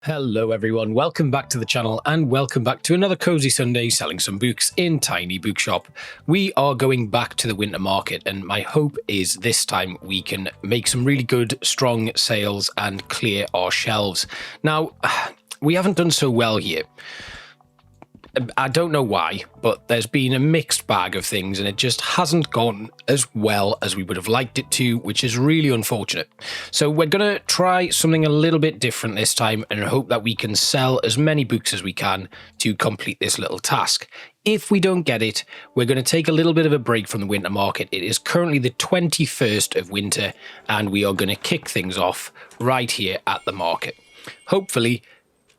Hello everyone, welcome back to the channel and welcome back to another cozy Sunday selling some books in Tiny Bookshop. We are going back to the winter market and my hope is this time we can make some really good strong sales and clear our shelves. Now, we haven't done so well here. I don't know why, but there's been a mixed bag of things and it just hasn't gone as well as we would have liked it to, which is really unfortunate. So we're going to try something a little bit different this time and hope that we can sell as many books as we can to complete this little task. If we don't get it, we're going to take a little bit of a break from the winter market. It is currently the 21st of winter and we are going to kick things off right here at the market. Hopefully,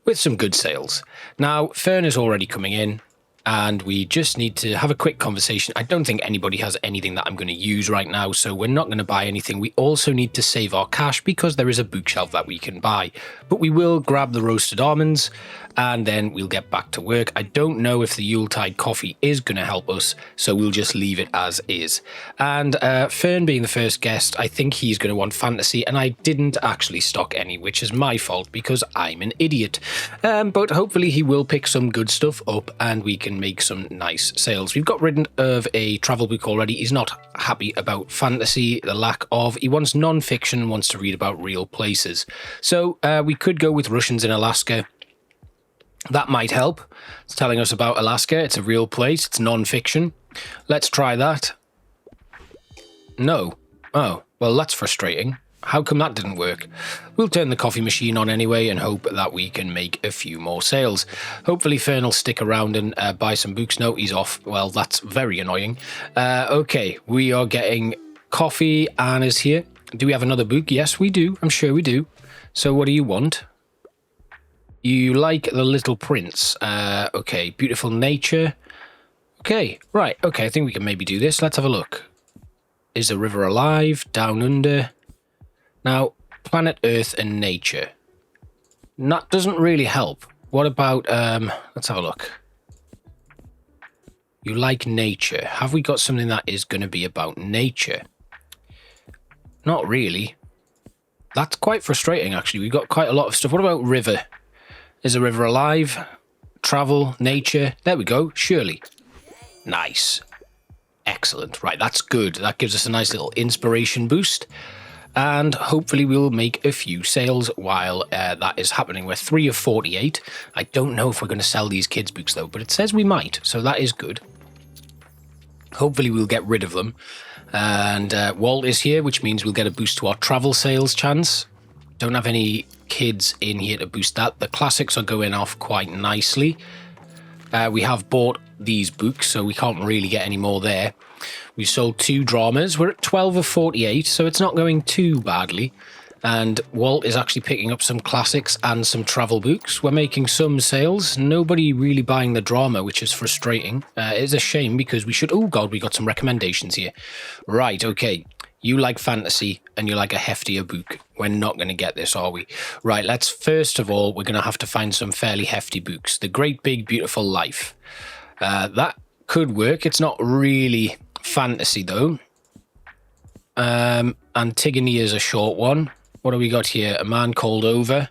with some good sales. Now, Fern is already coming in, and we just need to have a quick conversation. I don't think anybody has anything that I'm going to use right now, so we're not going to buy anything. We also need to save our cash because there is a bookshelf that we can buy. But we will grab the roasted almonds, and then we'll get back to work. I don't know if the Yuletide coffee is going to help us, so we'll just leave it as is. And Fern being the first guest, I think he's going to want fantasy, and I didn't actually stock any, which is my fault because I'm an idiot. But hopefully he will pick some good stuff up, and we can make some nice sales. We've got rid of a travel book already. He's not happy about fantasy, the lack of. He wants non-fiction, wants to read about real places. So we could go with Russians in Alaska. That might help. It's telling us about Alaska. It's a real place. It's non-fiction. Let's try that. No. Oh, well, that's frustrating. How come that didn't work? We'll turn the coffee machine on anyway and hope that we can make a few more sales. Hopefully Fern will stick around and buy some books. No, he's off. Well, that's very annoying. Okay, we are getting coffee. Anna's here. Do we have another book? Yes, we do. I'm sure we do. So what do you want? You like The Little Prince. Okay, Beautiful Nature. Okay, right. Okay, I think we can maybe do this. Let's have a look. Is the river alive? Down under. Now, Planet Earth and Nature. That doesn't really help. What about, let's have a look. You like nature. Have we got something that is going to be about nature? Not really. That's quite frustrating, actually. We've got quite a lot of stuff. What about river? Is the river alive? Travel, nature. There we go. Surely. Nice. Excellent. Right, that's good. That gives us a nice little inspiration boost. And hopefully we'll make a few sales while that is happening. We're 3 of 48. I don't know if we're going to sell these kids' books, though, but it says we might, so that is good. Hopefully we'll get rid of them. And Walt is here, which means we'll get a boost to our travel sales chance. Don't have any kids in here to boost that. The classics are going off quite nicely. We have bought these books, so we can't really get any more there. We've sold 2 dramas. We're at 12 of 48, so it's not going too badly. And Walt is actually picking up some classics and some travel books. We're making some sales. Nobody really buying the drama, which is frustrating. It's a shame because we should... Oh, God, we got some recommendations here. Right, okay. You like fantasy and you like a heftier book. We're not going to get this, are we? Right, let's... First of all, we're going to have to find some fairly hefty books. The Great Big Beautiful Life. That could work. It's not really fantasy, though. Antigone is a short one. What do we got here? A Man Called Over.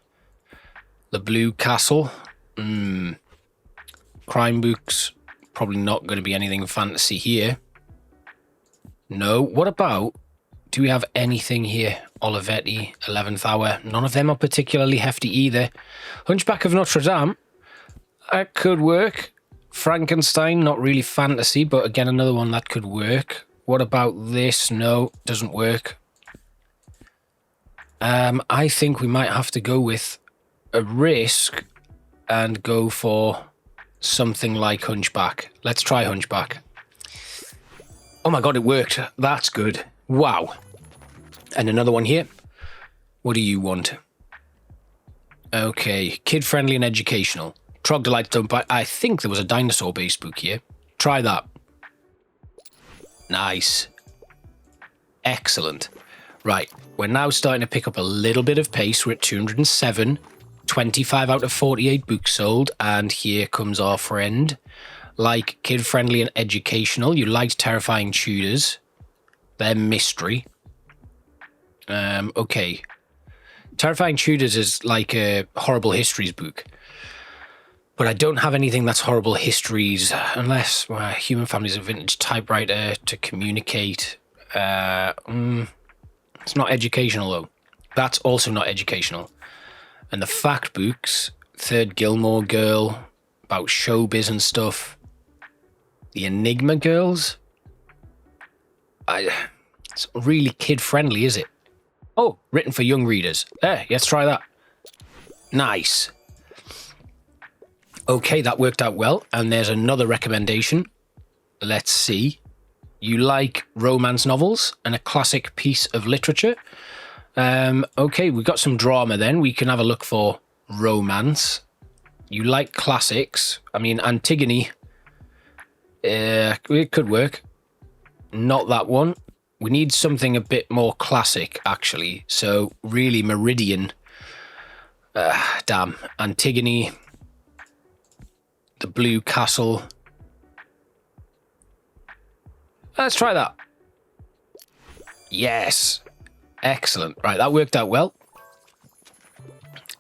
The Blue Castle. Crime books. Probably not going to be anything fantasy here. No. What about... Do we have anything here? Olivetti, 11th Hour. None of them are particularly hefty either. Hunchback of Notre Dame. That could work. Frankenstein, not really fantasy, but again, another one that could work. What about this? No, doesn't work. I think we might have to go with a risk and go for something like Hunchback. Let's try Hunchback. Oh my God, it worked. That's good. Wow. And another one here. What do you want? Okay, kid-friendly and educational. Trogdolites don't buy... I think there was a dinosaur-based book here. Try that. Nice. Excellent. Right, we're now starting to pick up a little bit of pace. We're at 207. 25 out of 48 books sold. And here comes our friend. Like kid-friendly and educational. You liked Terrifying Tudors. They're mystery. Okay. Terrifying Tudors is like a horrible histories book. But I don't have anything that's horrible histories, unless human families, a vintage typewriter to communicate. It's not educational, though. That's also not educational. And the fact books, Third Gilmore Girl, about showbiz and stuff. The Enigma Girls. It's really kid-friendly, is it? Oh, written for young readers. Let's try that. Nice. Okay, that worked out well. And there's another recommendation. Let's see. You like romance novels and a classic piece of literature? Okay, we've got some drama then. We can have a look for romance. You like classics. I mean, Antigone. It could work. Not that one. We need something a bit more classic, actually. So, really, Meridian. Damn. Antigone. The Blue Castle. Let's try that. Yes. Excellent. Right, that worked out well.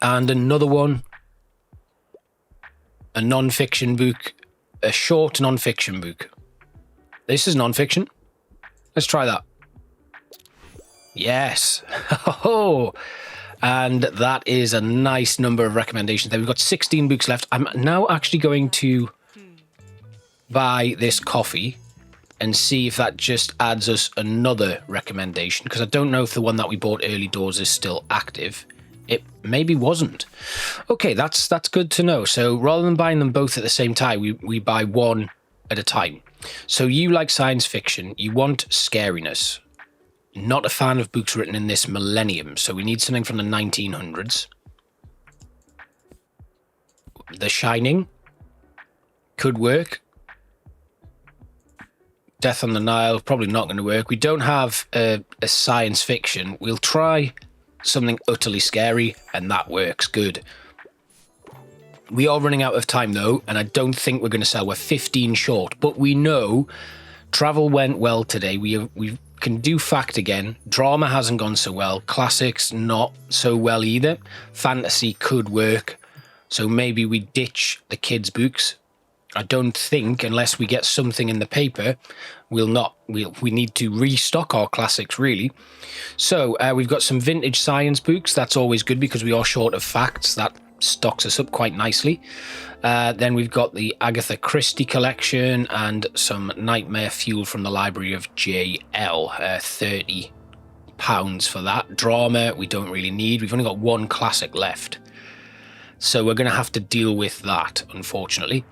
And another one. A non-fiction book. A short non-fiction book. This is non-fiction. Let's try that. Yes. Oh, and that is a nice number of recommendations there. We've got 16 books left. I'm now actually going to buy this coffee and see if that just adds us another recommendation, because I don't know if the one that we bought early doors is still active. It maybe wasn't. Okay, that's good to know. So rather than buying them both at the same time, we buy one at a time. So you like science fiction, you want scariness. Not a fan of books written in this millennium, so we need something from the 1900s. The Shining could work. Death on the Nile, probably not going to work. We don't have a science fiction. We'll try something utterly scary, and that works good. We are running out of time, though, and I don't think we're going to sell. We're 15 short, but we know travel went well today. We can do fact again. Drama hasn't gone so well. Classics, not so well either. Fantasy could work, so maybe we ditch the kids' books. I don't think, unless we get something in the paper, we need to restock our classics, really. So we've got some vintage science books. That's always good because we are short of facts. That stocks us up quite nicely. Then we've got the Agatha Christie collection and some Nightmare Fuel from the Library of JL. £30 for that. Drama we don't really need. We've only got one classic left. So we're going to have to deal with that, unfortunately.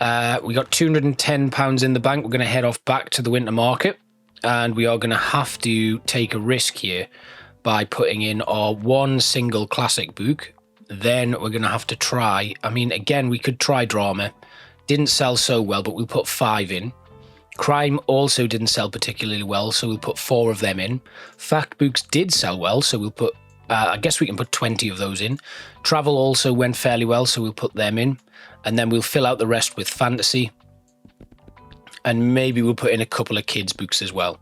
We got £210 in the bank. We're going to head off back to the winter market. And we are going to have to take a risk here by putting in our one single classic book. Then we're going to have to try. I mean, again, we could try drama. Didn't sell so well, but we'll put 5 in. Crime also didn't sell particularly well, so we'll put 4 of them in. Fact books did sell well, so we'll put... I guess we can put 20 of those in. Travel also went fairly well, so we'll put them in. And then we'll fill out the rest with fantasy. And maybe we'll put in a couple of kids' books as well.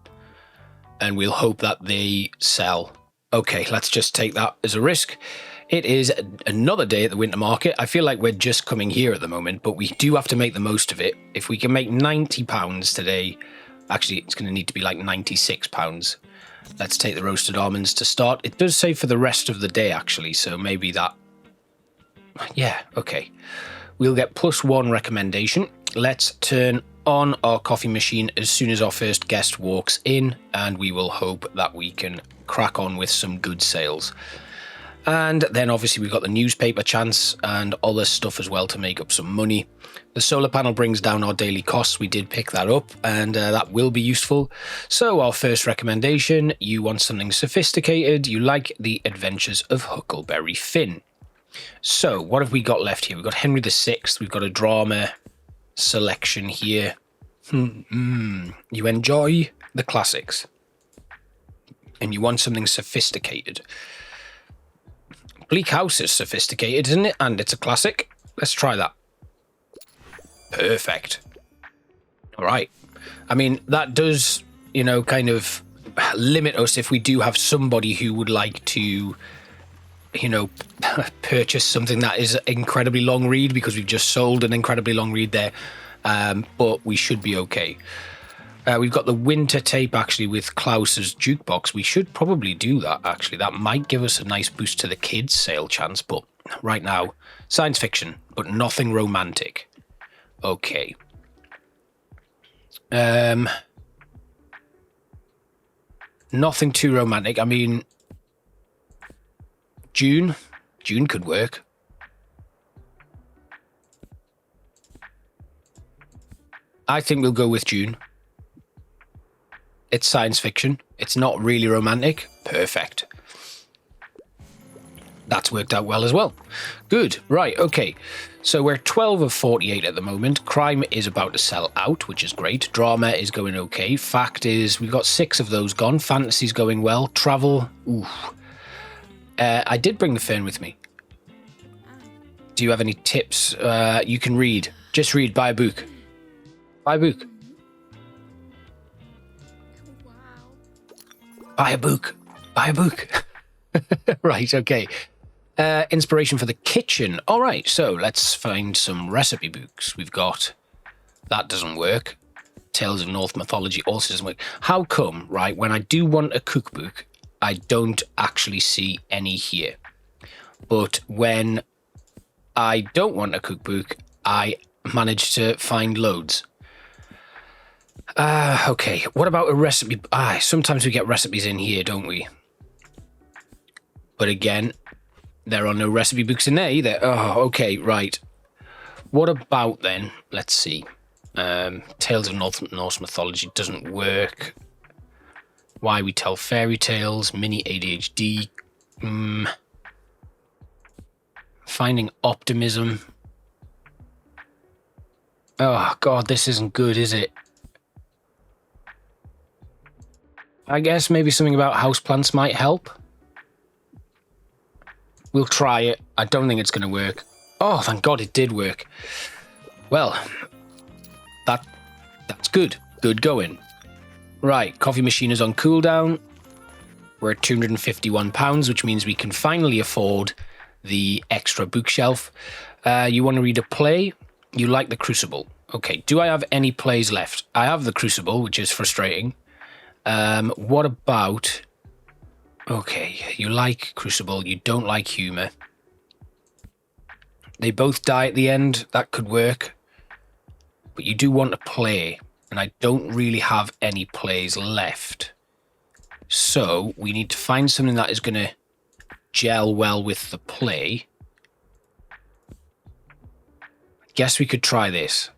And we'll hope that they sell. Okay, let's just take that as a risk. It is another day at the winter market. I feel like we're just coming here at the moment, but we do have to make the most of it. If we can make £90 today, actually, it's going to need to be like £96. Let's take the roasted almonds to start. It does say for the rest of the day, actually, so maybe that... Yeah, okay. We'll get +1 recommendation. Let's turn on our coffee machine as soon as our first guest walks in, and we will hope that we can crack on with some good sales. And then obviously we've got the newspaper chance and other stuff as well to make up some money. The solar panel brings down our daily costs. We did pick that up, and that will be useful. So our first recommendation, you want something sophisticated. You like The Adventures of Huckleberry Finn. So what have we got left here? We've got Henry VI. We've got a drama selection here. You enjoy the classics. And you want something sophisticated. Bleak House is sophisticated, isn't it? And it's a classic. Let's try that. Perfect. All right. I mean, that does, you know, kind of limit us if we do have somebody who would like to you know, purchase something that is an incredibly long read because we've just sold an incredibly long read there. But we should be okay. We've got the winter tape actually with Klaus's jukebox. We should probably do that actually. That might give us a nice boost to the kids' sale chance. But right now, science fiction, but nothing romantic. Okay. Nothing too romantic. I mean, June could work. I think we'll go with June. It's science fiction. It's not really romantic. Perfect. That's worked out well as well. Good. Right. Okay. So we're 12 of 48 at the moment. Crime is about to sell out, which is great. Drama is going okay. Fact is we've got 6 of those gone. Fantasy's going well. Travel. Ooh. I did bring the fern with me. Do you have any tips? You can read. Just read. Buy a book. Buy a book. Buy a book. Buy a book. Right, okay. Inspiration for the kitchen. All right, so let's find some recipe books. We've got... That doesn't work. Tales of Norse Mythology also doesn't work. How come, right, when I do want a cookbook, I don't actually see any here? But when I don't want a cookbook, I manage to find loads. Okay, what about a recipe? Sometimes we get recipes in here, don't we? But again, there are no recipe books in there either. Oh, okay, right. What about then? Let's see. Tales of Norse Mythology doesn't work. Why We Tell Fairy Tales, Mini ADHD. Finding Optimism. Oh, God, this isn't good, is it? I guess maybe something about houseplants might help. We'll try it. I don't think it's going to work. Oh, thank God it did work. Well, that's good. Good going. Right, coffee machine is on cooldown. We're at £251, which means we can finally afford the extra bookshelf. You want to read a play? You like The Crucible. Okay, do I have any plays left? I have The Crucible, which is frustrating. What about... Okay, you like Crucible, you don't like humour. They both die at the end, that could work. But you do want a play, and I don't really have any plays left. So, we need to find something that is going to gel well with the play. Guess we could try this.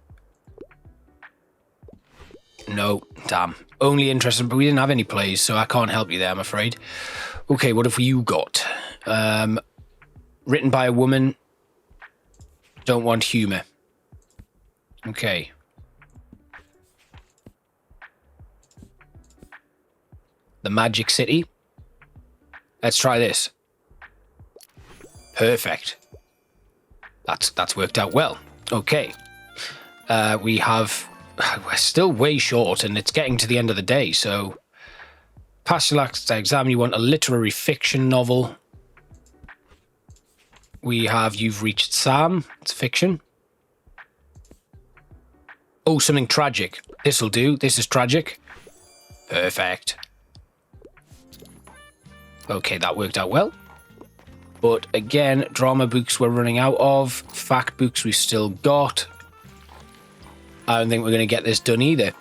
No, damn. Only interested, but we didn't have any plays, so I can't help you there, I'm afraid. Okay, what have you got? Written by a woman. Don't want humour. Okay. The Magic City. Let's try this. Perfect. That's worked out well. Okay. We're still way short, and it's getting to the end of the day, so... Pass your last exam, you want a literary fiction novel. We have You've Reached Sam. It's fiction. Oh, something tragic. This'll do. This is tragic. Perfect. Okay, that worked out well. But again, drama books we're running out of. Fact books we've still got. I don't think we're going to get this done either.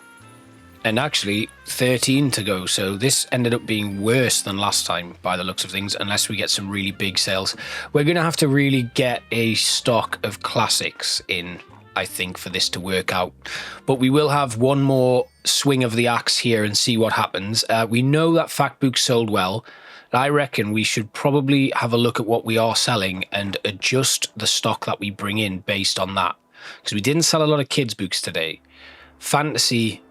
And actually, 13 to go. So this ended up being worse than last time by the looks of things, unless we get some really big sales. We're going to have to really get a stock of classics in, I think, for this to work out. But we will have one more swing of the axe here and see what happens. We know that fact books sold well. I reckon we should probably have a look at what we are selling and adjust the stock that we bring in based on that. Because we didn't sell a lot of kids' books today. Fantasy,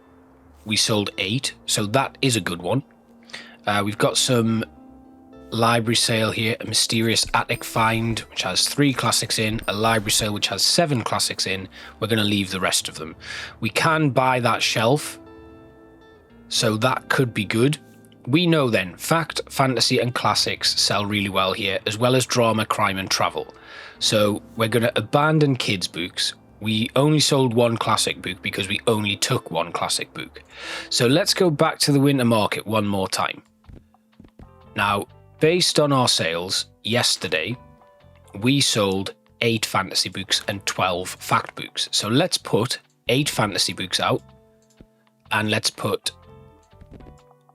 we sold 8, so that is a good one. We've got some library sale here, a mysterious attic find, which has 3 classics in, a library sale which has 7 classics in. We're going to leave the rest of them. We can buy that shelf, so that could be good. we know then, fact, fantasy and classics sell really well here, as well as drama, crime and travel. So we're going to abandon kids' books. We only sold one classic book because we only took one classic book. So let's go back to the winter market one more time. Now, based on our sales yesterday, we sold 8 fantasy books and 12 fact books. So let's put 8 fantasy books out and let's put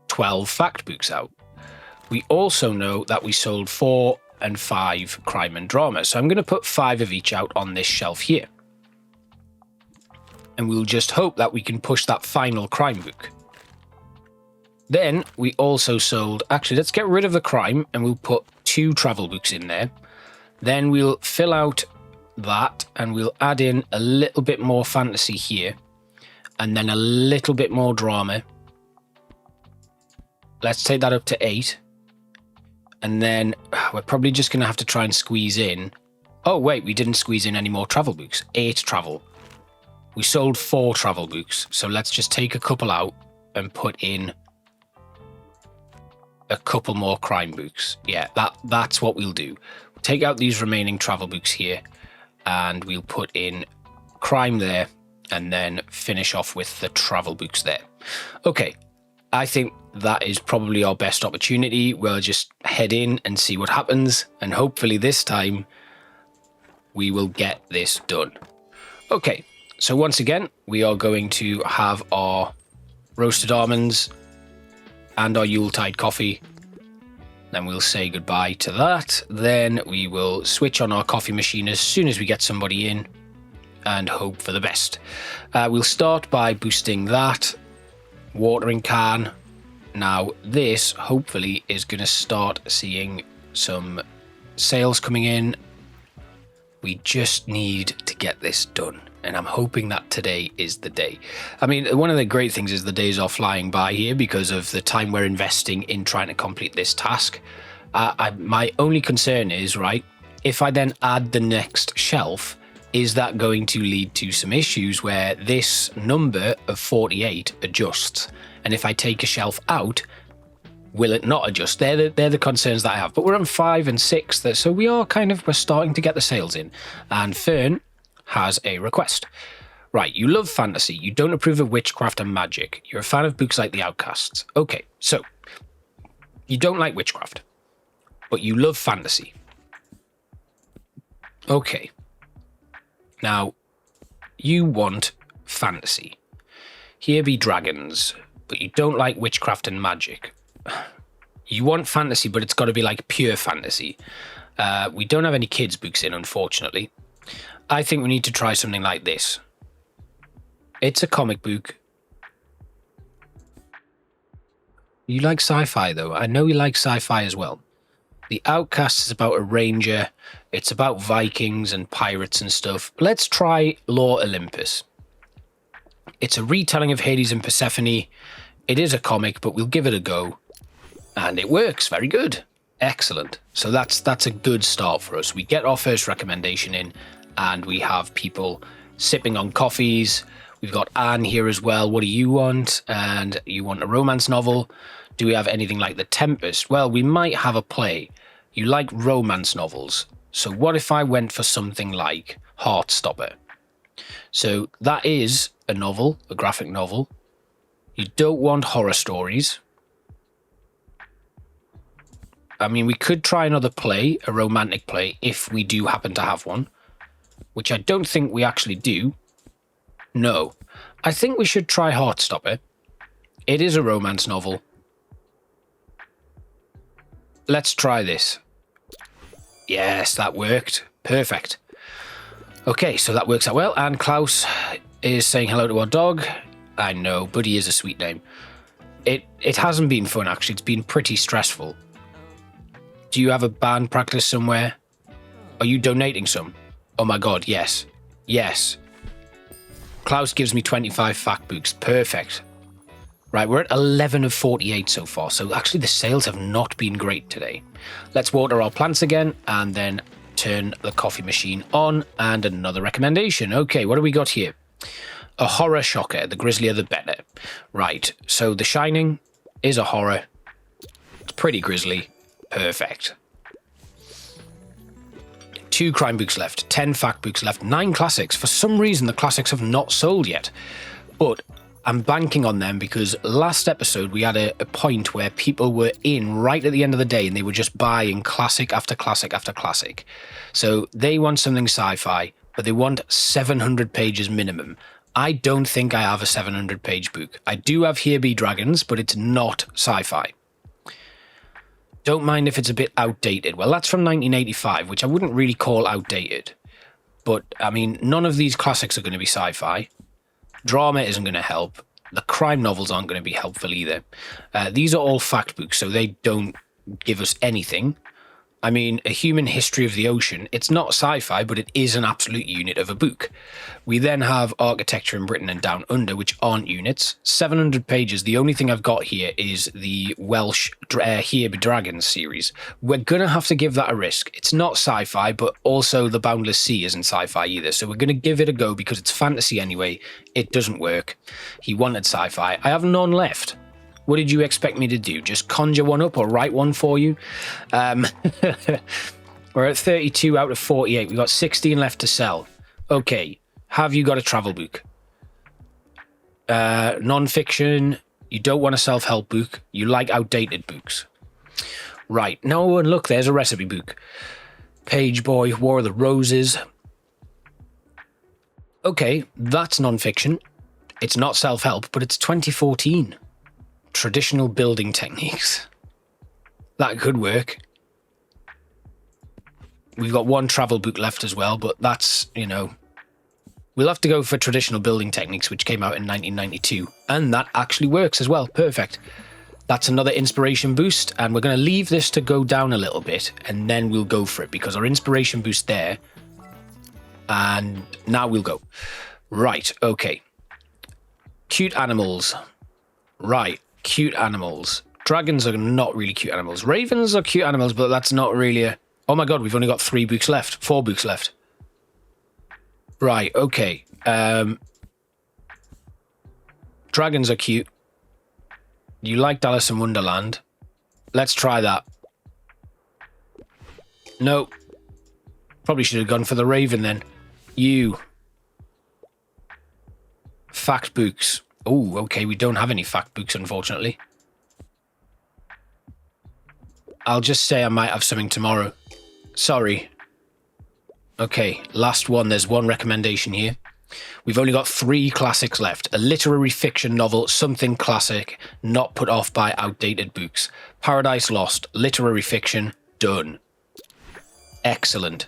12 fact books out. We also know that we sold 4 and 5 crime and drama. So I'm going to put 5 of each out on this shelf here. And we'll just hope that we can push that final crime book. Then we also sold, actually let's get rid of the crime and we'll put 2 travel books in there. Then we'll fill out that and we'll add in a little bit more fantasy here and then a little bit more drama. Let's take that up to 8. And then we're probably just going to have to try and squeeze in. Oh wait, we didn't squeeze in any more travel books. 8 travel. We sold 4 travel books, so let's just take a couple out and put in a couple more crime books. Yeah, that's what we'll do. Take out these remaining travel books here, and we'll put in crime there, and then finish off with the travel books there. Okay, I think that is probably our best opportunity. We'll just head in and see what happens, and hopefully this time we will get this done. Okay. So once again, we are going to have our roasted almonds and our Yuletide coffee. Then we'll say goodbye to that. Then we will switch on our coffee machine as soon as we get somebody in and hope for the best. We'll start by boosting that watering can. Now this hopefully is going to start seeing some sales coming in. We just need to get this done. And I'm hoping that today is the day. I mean, one of the great things is the days are flying by here because of the time we're investing in trying to complete this task. My only concern is, right, if I then add the next shelf, is that going to lead to some issues where this number of 48 adjusts? And if I take a shelf out, will it not adjust? They're the concerns that I have. But we're on 5 and 6, so we're starting to get the sales in. And Fern has a request. Right, you love fantasy. You don't approve of witchcraft and magic. You're a fan of books like The Outcasts. Okay, so you don't like witchcraft, but you love fantasy. Okay. Now, you want fantasy. Here be dragons, but you don't like witchcraft and magic. You want fantasy, but it's got to be like pure fantasy. We don't have any kids' books in, unfortunately. I think we need to try something like this. It's a comic book. You like sci-fi, though. I know you like sci-fi as well. The Outcast is about a ranger. It's about Vikings and pirates and stuff. Let's try Lore Olympus. It's a retelling of Hades and Persephone. It is a comic, but we'll give it a go. And it works. Very good. Excellent. So that's a good start for us. We get our first recommendation in. And we have people sipping on coffees. We've got Anne here as well. What do you want? And you want a romance novel. Do we have anything like The Tempest? Well, we might have a play. You like romance novels. So what if I went for something like Heartstopper? So that is a novel, a graphic novel. You don't want horror stories. I mean, we could try another play, a romantic play, if we do happen to have one. Which I don't think we actually do. No. I think we should try Heartstopper. It is a romance novel. Let's try this. Yes, that worked. Perfect. Okay, so that works out well. And Klaus is saying hello to our dog. I know, Buddy is a sweet name. It hasn't been fun, actually. It's been pretty stressful. Do you have a band practice somewhere? Are you donating some? Oh my god, yes. Yes. Klaus gives me 25 fact books. Perfect. Right, we're at 11 of 48 so far, so actually the sales have not been great today. Let's water our plants again, and then turn the coffee machine on, and another recommendation. Okay, what do we got here? A horror shocker, the grislier the better. Right, so The Shining is a horror. pretty grisly. Perfect. 2 crime books left, 10 fact books left, 9 classics. For some reason, the classics have not sold yet. But I'm banking on them because last episode we had a point where people were in right at the end of the day and they were just buying classic after classic after classic. So they want something sci-fi, but they want 700 pages minimum. I don't think I have a 700-page book. I do have Here Be Dragons, but it's not sci-fi. Don't mind if it's a bit outdated. Well, that's from 1985, which I wouldn't really call outdated. But, I mean, none of these classics are going to be sci-fi. Drama isn't going to help. The crime novels aren't going to be helpful either. These are all fact books, so they don't give us anything. I mean, A Human History of the Ocean, it's not sci-fi, but it is an absolute unit of a book. We then have Architecture in Britain and Down Under, which aren't units. 700 pages. The only thing I've got here is the Welsh Here Be Dragons series. We're going to have to give that a risk. It's not sci-fi, but also The Boundless Sea isn't sci-fi either. So we're going to give it a go because it's fantasy anyway. It doesn't work. He wanted sci-fi. I have none left. What did you expect me to do? Just conjure one up or write one for you? We're at 32 out of 48. We've got 16 left to sell. Okay. Have you got a travel book? Non-fiction. You don't want a self-help book. You like outdated books. Right. No, and look, there's a recipe book. Page Boy, War of the Roses. Okay, that's non-fiction. It's not self-help, but it's 2014. Traditional building techniques. That could work. We've got 1 travel book left as well, but that's, you know, we'll have to go for traditional building techniques, which came out in 1992. And that actually works as well. Perfect. That's another inspiration boost. And we're going to leave this to go down a little bit and then we'll go for it because our inspiration boost there. And now we'll go. Right. Okay. Cute animals. Right. Cute animals. Dragons are not really cute animals. Ravens are cute animals, but that's not really a... Oh my god, we've only got 3 books left. 4 books left. Right, okay. Dragons are cute. You liked Alice in Wonderland. Let's try that. No. Probably should have gone for the Raven then. You. Fact books. Oh, okay, we don't have any fact books, unfortunately. I'll just say I might have something tomorrow. Sorry. Okay, last one. There's 1 recommendation here. We've only got 3 classics left. A literary fiction novel, something classic, not put off by outdated books. Paradise Lost, literary fiction, done. Excellent.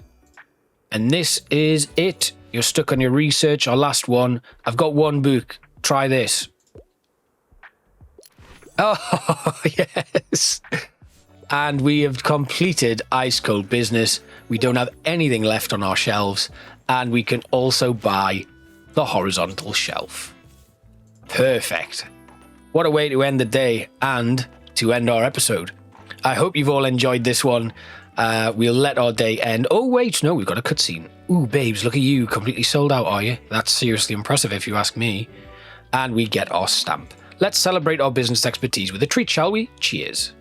And this is it. You're stuck on your research. Our last one. I've got 1 book. Try this. Oh, yes. And we have completed Ice Cold Business. We don't have anything left on our shelves. And we can also buy the horizontal shelf. Perfect. What a way to end the day and to end our episode. I hope you've all enjoyed this one. We'll let our day end. Oh, wait, no, we've got a cutscene. Ooh, babes, look at you. Completely sold out, are you? That's seriously impressive if you ask me. And we get our stamp. Let's celebrate our business expertise with a treat, shall we? Cheers.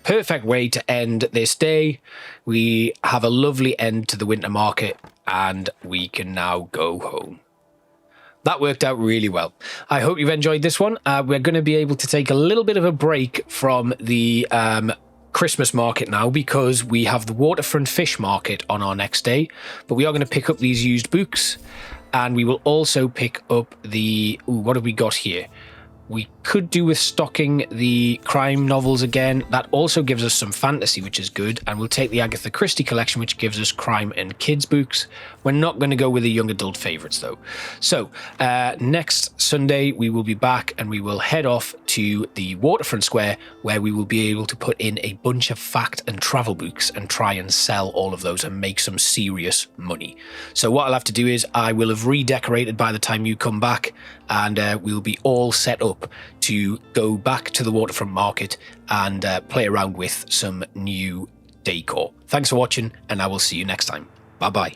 Perfect way to end this day. We have a lovely end to the winter market and we can now go home. That worked out really well. I hope you've enjoyed this one. We're going to be able to take a little bit of a break from the Christmas market now because we have the Waterfront fish market on our next day. But we are going to pick up these used books. And we will also pick up the... Ooh, what have we got here? We could do with stocking the crime novels again. That also gives us some fantasy, which is good. And we'll take the Agatha Christie collection, which gives us crime and kids books. We're not going to go with the young adult favorites, though. So next Sunday, we will be back and we will head off to the Waterfront Square, where we will be able to put in a bunch of fact and travel books and try and sell all of those and make some serious money. So what I'll have to do is I will have redecorated by the time you come back, and we'll be all set up to go back to the Waterfront Market and play around with some new decor. Thanks for watching, and I will see you next time. Bye-bye.